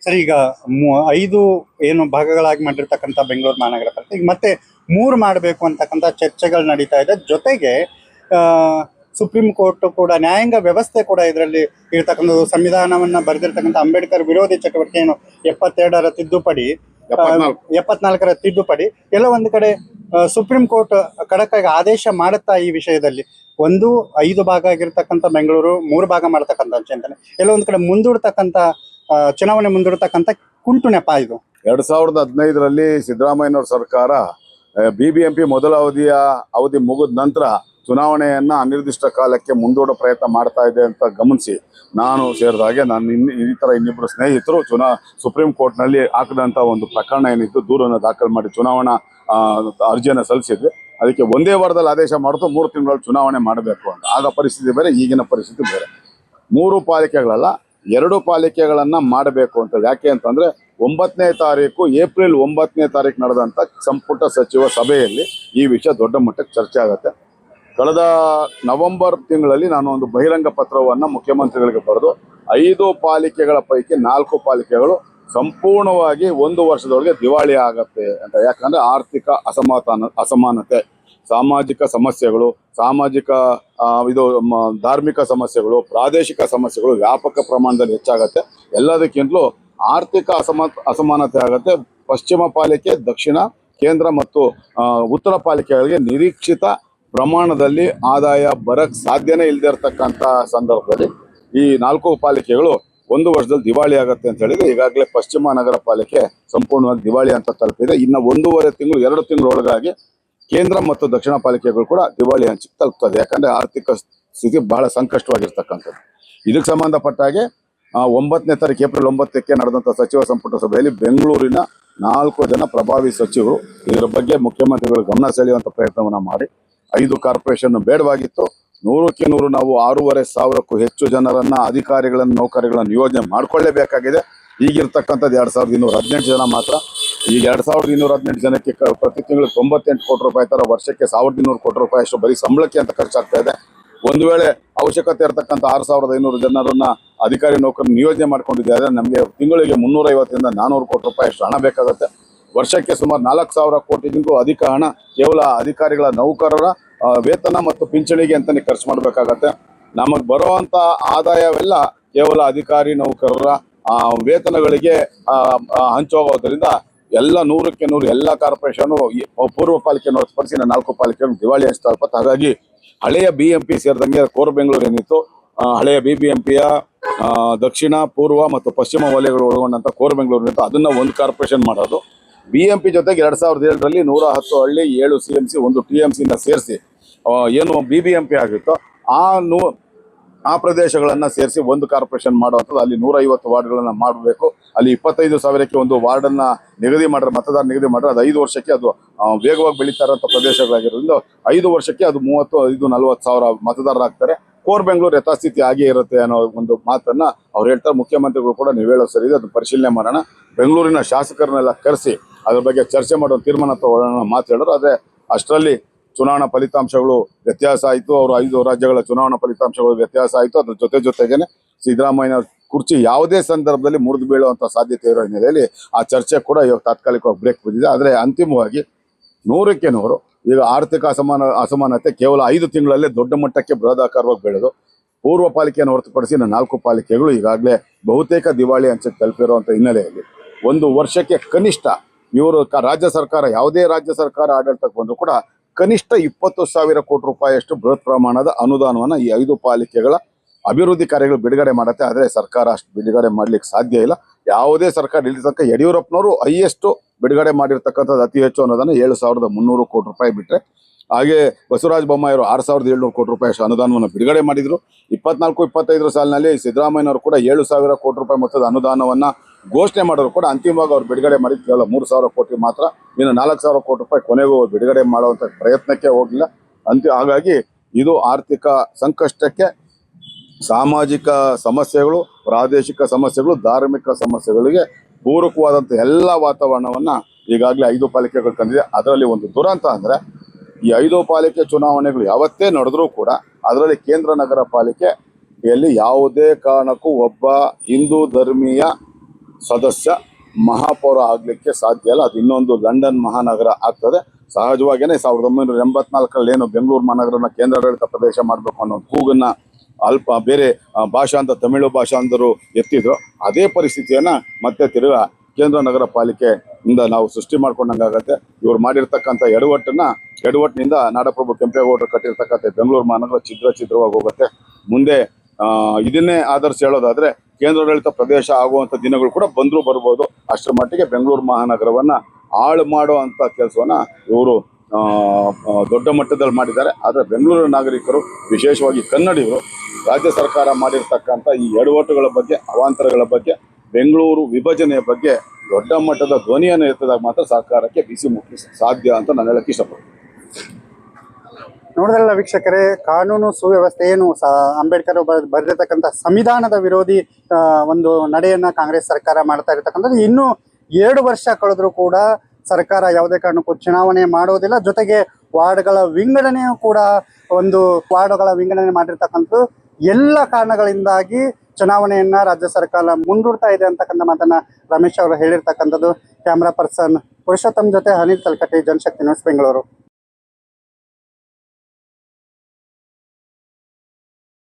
Sir, ಈಗ 5 ಏನು ಭಾಗಗಳಾಗಿ ಮಾಡಿರ್ತಕ್ಕಂಥ ಬೆಂಗಳೂರು ಮಹಾನಗರ ಪಾಲಿಕೆ ಈಗ ಮತ್ತೆ 3 ಮಾಡಬೇಕು ಅಂತಕ್ಕಂಥ ಚರ್ಚೆಗಳು ನಡೀತಾ ಇದೆ. ಜೊತೆಗೆ ಸುಪ್ರೀಂ ಕೋರ್ಟ್ ಕೂಡ ನ್ಯಾಯಾಂಗ ವ್ಯವಸ್ಥೆ ಕೂಡ ಇದರಲ್ಲಿ ಇರ್ತಕ್ಕಂಥದ್ದು. ಸಂವಿಧಾನವನ್ನ ಬರೆದಿರ್ತಕ್ಕಂಥ ಅಂಬೇಡ್ಕರ್ ವಿರೋಧಿ ಚಟುವಟಿಕೆ ಏನು 72ರ ತಿದ್ದುಪಡಿ, 74ರ ತಿದ್ದುಪಡಿ ಎಲ್ಲ ಒಂದು ಕಡೆ ಸುಪ್ರೀಂ ಕೋರ್ಟ್ ಖಡಕ್ಕಾಗಿ ಆದೇಶ ಮಾಡುತ್ತಾ ಈ ವಿಷಯದಲ್ಲಿ 5 ಭಾಗ ಆಗಿರ್ತಕ್ಕಂಥ ಬೆಂಗಳೂರು 3 ಭಾಗ ಮಾಡತಕ್ಕಂಥ ಚಿಂತನೆ ಎಲ್ಲ ಒಂದು ಕಡೆ ಮುಂದೂಡ್ತಕ್ಕಂಥ ಚುನಾವಣೆ ಮುಂದೂಡ್ತಕ್ಕಂಥ ಕುಂಟು ನೆಪ ಇದು. 2015ರಲ್ಲಿ ಸಿದ್ದರಾಮಯ್ಯನವ್ರ ಸರ್ಕಾರ BBMP ಮೊದಲ ಅವಧಿ ಮುಗಿದ ನಂತರ ಚುನಾವಣೆಯನ್ನ ಅನಿರ್ದಿಷ್ಟ ಕಾಲಕ್ಕೆ ಮುಂದೂಡೋ ಪ್ರಯತ್ನ ಮಾಡ್ತಾ ಇದೆ ಅಂತ ಗಮನಿಸಿ ನಾನು ಸೇರಿದ ಹಾಗೆ ಈ ತರ ಇನ್ನಿಬ್ಬರು ಸ್ನೇಹಿತರು ಸುಪ್ರೀಂ ಕೋರ್ಟ್ನಲ್ಲಿ ಹಾಕಿದಂಥ ಒಂದು ಪ್ರಕರಣ ಏನಿತ್ತು, ದೂರನ್ನು ದಾಖಲು ಮಾಡಿ ಚುನಾವಣಾ ಅರ್ಜಿಯನ್ನು ಸಲ್ಲಿಸಿದ್ವಿ. ಅದಕ್ಕೆ ಒಂದೇ ವಾರದಲ್ಲಿ ಆದೇಶ ಮಾಡಿತು 3 ತಿಂಗಳಲ್ಲಿ ಚುನಾವಣೆ ಮಾಡಬೇಕು ಅಂತ. ಆಗ ಪರಿಸ್ಥಿತಿ ಬೇರೆ, ಈಗಿನ ಪರಿಸ್ಥಿತಿ ಬೇರೆ. 3 ಪಾಲಿಕೆಗಳಲ್ಲ 2 ಪಾಲಿಕೆಗಳನ್ನ ಮಾಡಬೇಕು ಅಂತ. ಯಾಕೆ ಅಂತಂದ್ರೆ 9ನೇ ತಾರೀಕು ಏಪ್ರಿಲ್ 9ನೇ ತಾರೀಕು ನಡೆದಂತ ಸಂಪುಟ ಸಚಿವ ಸಭೆಯಲ್ಲಿ ಈ ವಿಷಯ ದೊಡ್ಡ ಮಟ್ಟಕ್ಕೆ ಚರ್ಚೆ ಆಗುತ್ತೆ. ಕಳೆದ ನವೆಂಬರ್ ತಿಂಗಳಲ್ಲಿ ನಾನು ಒಂದು ಬಹಿರಂಗ ಪತ್ರವನ್ನು ಮುಖ್ಯಮಂತ್ರಿಗಳಿಗೆ ಬರೆದು 5 ಪಾಲಿಕೆಗಳ ಪೈಕಿ 4 ಪಾಲಿಕೆಗಳು ಸಂಪೂರ್ಣವಾಗಿ 1 ವರ್ಷದೊಳಗೆ ದಿವಾಳಿ ಆಗತ್ತೆ ಅಂತ. ಯಾಕಂದ್ರೆ ಆರ್ಥಿಕ ಅಸಮಾನತೆ, ಸಾಮಾಜಿಕ ಸಮಸ್ಯೆಗಳು, ಧಾರ್ಮಿಕ ಸಮಸ್ಯೆಗಳು, ಪ್ರಾದೇಶಿಕ ಸಮಸ್ಯೆಗಳು ವ್ಯಾಪಕ ಪ್ರಮಾಣದಲ್ಲಿ ಹೆಚ್ಚಾಗತ್ತೆ. ಎಲ್ಲದಕ್ಕಿಂತಲೂ ಆರ್ಥಿಕ ಅಸಮಾನತೆ ಆಗತ್ತೆ. ಪಶ್ಚಿಮ ಪಾಲಿಕೆ, ದಕ್ಷಿಣ, ಕೇಂದ್ರ ಮತ್ತು ಉತ್ತರ ಪಾಲಿಕೆಗಳಿಗೆ ನಿರೀಕ್ಷಿತ ಪ್ರಮಾಣದಲ್ಲಿ ಆದಾಯ ಬರಕ್ಕೆ ಸಾಧ್ಯನೇ ಇಲ್ಲದೆ ಇರತಕ್ಕಂಥ ಸಂದರ್ಭದಲ್ಲಿ ಈ 4 ಪಾಲಿಕೆಗಳು 1 ವರ್ಷದಲ್ಲಿ ದಿವಾಳಿ ಆಗತ್ತೆ ಅಂತ ಹೇಳಿದ್ರೆ, ಈಗಾಗಲೇ ಪಶ್ಚಿಮ ನಗರ ಪಾಲಿಕೆ ಸಂಪೂರ್ಣವಾಗಿ ದಿವಾಳಿ ಅಂತ ತಲುಪಿದೆ. ಇನ್ನು 1.5 ತಿಂಗಳು 2 ತಿಂಗಳೊಳಗಾಗಿ ಕೇಂದ್ರ ಮತ್ತು ದಕ್ಷಿಣ ಪಾಲಿಕೆಗಳು ಕೂಡ ದಿವಾಳಿ ಹಂಚಿಗೆ ತಲುಪ್ತದೆ. ಯಾಕಂದ್ರೆ ಆರ್ಥಿಕ ಸ್ಥಿತಿ ಬಹಳ ಸಂಕಷ್ಟವಾಗಿರ್ತಕ್ಕಂಥದ್ದು. ಇದಕ್ಕೆ ಸಂಬಂಧಪಟ್ಟ ಹಾಗೆ 9ನೇ ತಾರೀಕು ಏಪ್ರಿಲ್ 9ಕ್ಕೆ ನಡೆದಂಥ ಸಚಿವ ಸಂಪುಟ ಸಭೆಯಲ್ಲಿ ಬೆಂಗಳೂರಿನ 4 ಜನ ಪ್ರಭಾವಿ ಸಚಿವರು ಇದರ ಬಗ್ಗೆ ಮುಖ್ಯಮಂತ್ರಿಗಳು ಗಮನ ಸೆಳೆಯುವಂಥ ಪ್ರಯತ್ನವನ್ನ ಮಾಡಿ 5 ಕಾರ್ಪೊರೇಷನ್ ಬೇಡವಾಗಿತ್ತು. 100ಕ್ಕೆ 100 ನಾವು 6,500ಕ್ಕೂ ಹೆಚ್ಚು ಜನರನ್ನ, ಅಧಿಕಾರಿಗಳನ್ನ, ನೌಕರಿಗಳನ್ನ ನಿಯೋಜನೆ ಮಾಡ್ಕೊಳ್ಳೇಬೇಕಾಗಿದೆ. ಈಗಿರ್ತಕ್ಕಂಥದ್ದು 2,218 ಜನ ಮಾತ್ರ. ಈಗ 2,218 ಜನಕ್ಕೆ ಪ್ರತಿ ತಿಂಗಳು 98 ಕೋಟಿ ರೂಪಾಯಿ ತರ, ವರ್ಷಕ್ಕೆ 1,200 ಕೋಟಿ ರೂಪಾಯಿ ಅಷ್ಟು ಬರೀ ಸಂಬಳಕ್ಕೆ ಅಂತ ಖರ್ಚಾಗ್ತಾ ಇದೆ. ಒಂದು ವೇಳೆ ಅವಶ್ಯಕತೆ ಇರತಕ್ಕಂಥ 6,500 ಜನರನ್ನ ಅಧಿಕಾರಿ ನೌಕರನ್ನ ನಿಯೋಜನೆ ಮಾಡ್ಕೊಂಡಿದ್ದಾರೆ, ನಮಗೆ ತಿಂಗಳಿಗೆ 350ರಿಂದ 400 ಕೋಟಿ ರೂಪಾಯಿ ಅಷ್ಟು ಹಣ ಬೇಕಾಗುತ್ತೆ. ವರ್ಷಕ್ಕೆ ಸುಮಾರು 4,000 ಕೋಟಿಗಿಂತಲೂ ಅಧಿಕ ಹಣ ಕೇವಲ ಅಧಿಕಾರಿಗಳ ನೌಕರರ ವೇತನ ಮತ್ತು ಪಿಂಚಣಿಗೆ ಅಂತಾನೆ ಖರ್ಚು ಮಾಡಬೇಕಾಗತ್ತೆ. ನಮಗೆ ಬರುವಂತ ಆದಾಯವೆಲ್ಲ ಕೇವಲ ಅಧಿಕಾರಿ ನೌಕರರ ವೇತನಗಳಿಗೆ ಹಂಚೋಗೋದ್ರಿಂದ ಎಲ್ಲ 100ಕ್ಕೆ 100 ಎಲ್ಲ ಕಾರ್ಪೊರೇಷನ್ ಪೂರ್ವ ಪಾಲಿಕೆ ಹೊರತುಪಡಿಸಿ 4 ಪಾಲಿಕೆ ದಿವಾಳಿ ಹಂಚ್ತಾ ಇರ್ಬೋದು. ಹಾಗಾಗಿ ಹಳೆಯ BMP ಸೇರಿದಂಗೆ ಕೋರ್ ಬೆಂಗಳೂರು ಏನಿತ್ತು, ಹಳೆಯ BBMPಯ ದಕ್ಷಿಣ, ಪೂರ್ವ ಮತ್ತು ಪಶ್ಚಿಮ ವಲಯಗಳು ಒಳಗೊಂಡಂತ ಕೋರ್ ಬೆಂಗಳೂರು ಇತ್ತು, ಅದನ್ನ ಒಂದು ಕಾರ್ಪೊರೇಷನ್ ಮಾಡೋದು. BMP ಜೊತೆಗೆ 2007ರಲ್ಲಿ 110 ಹಳ್ಳಿ, 7 CMC, 1 TMC ಸೇರಿಸಿ ಏನು BBMP ಆಗಿತ್ತೋ ಆ ಪ್ರದೇಶಗಳನ್ನ ಸೇರಿಸಿ ಒಂದು ಕಾರ್ಪೊರೇಷನ್ ಮಾಡುವಂಥದ್ದು. ಅಲ್ಲಿ 150 ವಾರ್ಡ್ಗಳನ್ನ ಮಾಡಬೇಕು. ಅಲ್ಲಿ 25,000ಕ್ಕೆ ಒಂದು ವಾರ್ಡನ್ನ ನಿಗದಿ ಮಾಡ್ರೆ, ಮತದಾರ ನಿಗದಿ ಮಾಡ್ರೆ, ಅದು 5 ವರ್ಷಕ್ಕೆ ಅದು ವೇಗವಾಗಿ ಬೆಳೀತಾ ಇರೋಂಥ ಪ್ರದೇಶಗಳಾಗಿರೋದ್ರಿಂದ 5 ವರ್ಷಕ್ಕೆ ಅದು 35,000-40,000 ಮತದಾರರಾಗ್ತಾರೆ. ಕೋರ್ ಬೆಂಗಳೂರು ಯಥಾಸ್ಥಿತಿ ಆಗೇ ಇರುತ್ತೆ ಅನ್ನೋ ಒಂದು ಮಾತನ್ನ ಅವ್ರು ಹೇಳ್ತಾರೆ. ಮುಖ್ಯಮಂತ್ರಿಗಳು ಕೂಡ ನೀವು ಹೇಳೋ ಸರಿ, ಅದು ಪರಿಶೀಲನೆ ಮಾಡೋಣ, ಬೆಂಗಳೂರಿನ ಶಾಸಕರನ್ನೆಲ್ಲ ಕರೆಸಿ ಅದ್ರ ಬಗ್ಗೆ ಚರ್ಚೆ ಮಾಡೋ ತೀರ್ಮಾನ ತಗೊಳ್ಳೋಣ ಮಾತು ಹೇಳಿದ್ರು. ಆದರೆ ಅಷ್ಟರಲ್ಲಿ ಚುನಾವಣಾ ಫಲಿತಾಂಶಗಳು ವ್ಯತ್ಯಾಸ ಆಯಿತು. ಅವರು 5 ರಾಜ್ಯಗಳ ಚುನಾವಣಾ ಫಲಿತಾಂಶಗಳು ವ್ಯತ್ಯಾಸ ಆಯಿತು. ಅದ್ರ ಜೊತೆಗೇನೆ ಸಿದ್ದರಾಮಯ್ಯ ಕುರ್ಚಿ ಯಾವುದೇ ಸಂದರ್ಭದಲ್ಲಿ ಮುರಿದು ಬೀಳುವಂಥ ಸಾಧ್ಯತೆ ಇರೋ ಹಿನ್ನೆಲೆಯಲ್ಲಿ ಆ ಚರ್ಚೆ ಕೂಡ ಇವಾಗ ತಾತ್ಕಾಲಿಕವಾಗಿ ಬ್ರೇಕ್ ಬಿದ್ದಿದೆ. ಆದರೆ ಅಂತಿಮವಾಗಿ 100ಕ್ಕೆ 100 ಈಗ ಆರ್ಥಿಕ ಅಸಮಾನತೆ ಕೇವಲ 5 ತಿಂಗಳಲ್ಲೇ ದೊಡ್ಡ ಮಟ್ಟಕ್ಕೆ ಬೃಹದಾಕಾರವಾಗಿ ಬೆಳೆದು ಪೂರ್ವ ಪಾಲಿಕೆಯನ್ನು ಹೊರತುಪಡಿಸಿ 4 ಪಾಲಿಕೆಗಳು ಈಗಾಗಲೇ ಬಹುತೇಕ ದಿವಾಳಿ ಹಂಚಕ್ಕೆ ತಲುಪಿರುವಂಥ ಹಿನ್ನೆಲೆಯಲ್ಲಿ 1 ವರ್ಷಕ್ಕೆ ಕನಿಷ್ಠ ಇವರು ರಾಜ್ಯ ಸರ್ಕಾರ, ಯಾವುದೇ ರಾಜ್ಯ ಸರ್ಕಾರ ಆಡಳಿತಕ್ಕೆ ಬಂದರೂ ಕೂಡ ಕನಿಷ್ಠ 20,000 ಕೋಟಿ ರೂಪಾಯಿಯಷ್ಟು ಬೃಹತ್ ಪ್ರಮಾಣದ ಅನುದಾನವನ್ನು ಈ 5 ಪಾಲಿಕೆಗಳ ಅಭಿವೃದ್ಧಿ ಕಾರ್ಯಗಳು ಬಿಡುಗಡೆ ಮಾಡುತ್ತೆ. ಆದರೆ ಸರ್ಕಾರ ಅಷ್ಟು ಬಿಡುಗಡೆ ಮಾಡ್ಲಿಕ್ಕೆ ಸಾಧ್ಯ ಇಲ್ಲ. ಯಾವುದೇ ಸರ್ಕಾರ ಇಲ್ಲಿ ತನಕ ಯಡಿಯೂರಪ್ಪನವರು ಹೈಯೆಸ್ಟ್ ಬಿಡುಗಡೆ ಮಾಡಿರ್ತಕ್ಕಂಥದ್ದು ಅತಿ ಹೆಚ್ಚು ಅನುದಾನ 7,300 ಕೋಟಿ ರೂಪಾಯಿ ಬಿಟ್ಟರೆ, ಹಾಗೆ ಬಸವರಾಜ ಬೊಮ್ಮಾಯಿಯವರು 6,700 ಕೋಟಿ ರೂಪಾಯಿ ಅಷ್ಟು ಅನುದಾನವನ್ನು ಬಿಡುಗಡೆ ಮಾಡಿದ್ರು. 24-25 ಸಾಲಿನಲ್ಲಿ ಸಿದ್ದರಾಮಯ್ಯನವರು ಕೂಡ 7,000 ಕೋಟಿ ರೂಪಾಯಿ ಮೊತ್ತದ ಅನುದಾನವನ್ನು ಘೋಷಣೆ ಮಾಡೋರು ಕೂಡ ಅಂತಿಮವಾಗಿ ಅವ್ರು ಬಿಡುಗಡೆ ಮಾಡಿದ್ದು ಕೇವಲ 3,000 ಕೋಟಿ ಮಾತ್ರ. ಇನ್ನು 4,000 ಕೋಟಿ ರೂಪಾಯಿ ಕೊನೆಗೂ ಬಿಡುಗಡೆ ಮಾಡುವಂಥ ಪ್ರಯತ್ನಕ್ಕೆ ಹೋಗಿಲ್ಲ. ಹಾಗಾಗಿ ಇದು ಆರ್ಥಿಕ ಸಂಕಷ್ಟಕ್ಕೆ, ಸಾಮಾಜಿಕ ಸಮಸ್ಯೆಗಳು, ಪ್ರಾದೇಶಿಕ ಸಮಸ್ಯೆಗಳು, ಧಾರ್ಮಿಕ ಸಮಸ್ಯೆಗಳಿಗೆ ಪೂರಕವಾದಂಥ ಎಲ್ಲ ವಾತಾವರಣವನ್ನು ಈಗಾಗಲೇ 5 ಪಾಲಿಕೆಗಳು ತಂದಿದೆ. ಅದರಲ್ಲಿ ಒಂದು ದುರಂತ ಅಂದರೆ ಈ 5 ಪಾಲಿಕೆ ಚುನಾವಣೆಗಳು ಯಾವತ್ತೇ ನಡೆದ್ರೂ ಕೂಡ ಅದರಲ್ಲಿ ಕೇಂದ್ರ ನಗರ ಪಾಲಿಕೆಯಲ್ಲಿ ಯಾವುದೇ ಕಾರಣಕ್ಕೂ ಒಬ್ಬ ಹಿಂದೂ ಧರ್ಮೀಯ ಸದಸ್ಯ ಮಹಾಪೌರ ಆಗ್ಲಿಕ್ಕೆ ಸಾಧ್ಯ ಇಲ್ಲ. ಅದು ಇನ್ನೊಂದು ಲಂಡನ್ ಮಹಾನಗರ ಆಗ್ತದೆ. ಸಹಜವಾಗಿಯೇ 1984 ಏನು ಬೆಂಗಳೂರು ಮಹಾನಗರನ ಕೇಂದ್ರಾಡಳಿತ ಪ್ರದೇಶ ಮಾಡಬೇಕು ಅನ್ನೋ ಕೂಗನ್ನ ಬೇರೆ ಭಾಷಾಂತ ತಮಿಳು ಭಾಷಾಂತರು ಎತ್ತಿದ್ರು. ಅದೇ ಪರಿಸ್ಥಿತಿಯನ್ನ ಮತ್ತೆ ತಿರುಗಾ ಕೇಂದ್ರ ನಗರ ಪಾಲಿಕೆಯಿಂದ ನಾವು ಸೃಷ್ಟಿ ಮಾಡ್ಕೊಂಡಂಗಾಗತ್ತೆ. ಇವ್ರು ಮಾಡಿರ್ತಕ್ಕಂಥ ಎಡವಟ್ಟಿನಿಂದ ನಾಡಪ್ರಭು ಕೆಂಪೇಗೌಡರು ಕಟ್ಟಿರ್ತಕ್ಕಂಥ ಬೆಂಗಳೂರು ಮಹಾನಗರ ಛಿದ್ರವಾಗಿ ಹೋಗುತ್ತೆ. ಮುಂದೆ ಇದನ್ನೇ ಆಧರಿಸಿ ಹೇಳೋದಾದ್ರೆ ಕೇಂದ್ರಾಡಳಿತ ಪ್ರದೇಶ ಆಗುವಂತ ದಿನಗಳು ಕೂಡ ಬರ್ಬೋದು. ಅಷ್ಟರ ಮಟ್ಟಿಗೆ ಬೆಂಗಳೂರು ಮಹಾನಗರವನ್ನ ಹಾಳು ಮಾಡೋ ಅಂತ ಕೆಲಸವನ್ನ ಇವರು ದೊಡ್ಡ ಮಟ್ಟದಲ್ಲಿ ಮಾಡಿದ್ದಾರೆ. ಆದರೆ ಬೆಂಗಳೂರು ನಾಗರಿಕರು, ವಿಶೇಷವಾಗಿ ಕನ್ನಡಿಗರು, ರಾಜ್ಯ ಸರ್ಕಾರ ಮಾಡಿರ್ತಕ್ಕಂಥ ಈ ಎಡವಟ್ಟುಗಳ ಬಗ್ಗೆ, ಅವಾಂತರಗಳ ಬಗ್ಗೆ, ಬೆಂಗಳೂರು ವಿಭಜನೆಯ ಬಗ್ಗೆ ದೊಡ್ಡ ಮಟ್ಟದ ಧ್ವನಿಯನ್ನು ಎತ್ತದಾಗ ಮಾತ್ರ ಸರ್ಕಾರಕ್ಕೆ ಬಿಸಿ ಮುಟ್ಟಿಸ ಸಾಧ್ಯ ಅಂತ ನಾನು ಹೇಳಕ್ಕೆ ಇಷ್ಟಪಡ್ತೀನಿ. ನೋಡಿದ್ರಲ್ಲ ವೀಕ್ಷಕರೇ, ಕಾನೂನು ಸುವ್ಯವಸ್ಥೆ ಏನು ಅಂಬೇಡ್ಕರ್ ಬರೆದಿರ್ತಕ್ಕಂಥ ಸಂವಿಧಾನದ ವಿರೋಧಿ ಒಂದು ನಡೆಯನ್ನ ಕಾಂಗ್ರೆಸ್ ಸರ್ಕಾರ ಮಾಡ್ತಾ ಇರತಕ್ಕಂಥದ್ದು. ಇನ್ನೂ 2 ವರ್ಷ ಕಳೆದ್ರೂ ಕೂಡ ಸರ್ಕಾರ ಯಾವುದೇ ಕಾರಣಕ್ಕೂ ಚುನಾವಣೆ ಮಾಡೋದಿಲ್ಲ. ಜೊತೆಗೆ ವಾರ್ಡ್ಗಳ ವಿಂಗಡಣೆಯೂ ಕೂಡ ವಾರ್ಡ್ಗಳ ವಿಂಗಡಣೆ ಮಾಡಿರ್ತಕ್ಕಂಥದ್ದು ಎಲ್ಲ ಕಾರಣಗಳಿಂದಾಗಿ ಚುನಾವಣೆಯನ್ನ ರಾಜ್ಯ ಸರ್ಕಾರ ಮುಂದೂಡ್ತಾ ಇದೆ ಅಂತಕ್ಕಂಥ ಮಾತನ್ನ ರಮೇಶ್ ಅವರು ಹೇಳಿರ್ತಕ್ಕಂಥದ್ದು. ಕ್ಯಾಮ್ರಾ ಪರ್ಸನ್ ಪುರುಷೋತ್ತಮ್ ಜೊತೆ ಅನಿಲ್ ಕಲ್ಕಟ್ಟಿ, ಜನಶಕ್ತಿ ನ್ಯೂಸ್, ಬೆಂಗಳೂರು.